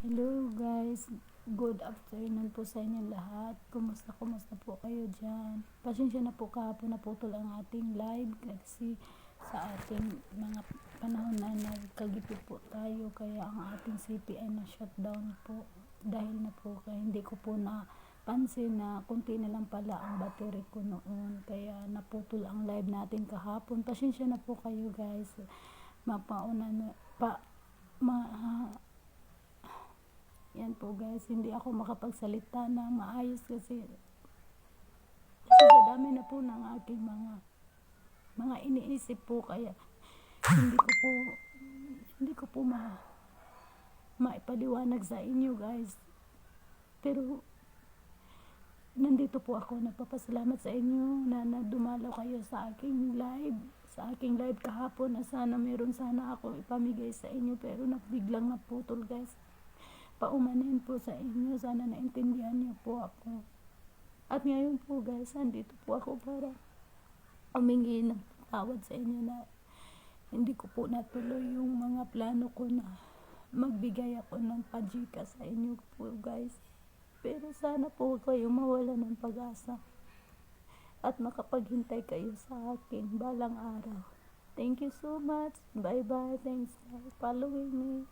Hello guys, good afternoon po sa inyo lahat. Kumusta po kayo dyan? Pasensya na po kahapon naputol ang ating live kasi sa ating mga panahon na nagkagipit po tayo kaya ang ating CPI na shutdown po dahil na po kaya hindi ko po na pansin na kunti na lang pala ang battery ko noon kaya naputol ang live natin kahapon. Pasensya na po kayo guys. Mapauna na yan po guys, hindi ako makapagsalita na maayos kasi sa dami na po ng aking mga iniisip po kaya hindi ko po maipaliwanag sa inyo guys. Pero nandito po ako, nagpapasalamat sa inyo na dumalaw kayo sa aking live kahapon na sana meron sana ako ipamigay sa inyo pero biglang naputol guys. Paumanin po sa inyo, sana naintindihan niyo po ako. At ngayon po guys, nandito po ako para humingi ng tawad sa inyo na hindi ko po natuloy yung mga plano ko na magbigay ako ng pajika sa inyo po guys. Pero sana po kayo mawala ng pag-asa at makapaghintay kayo sa akin balang araw. Thank you so much. Bye bye. Thanks for following me.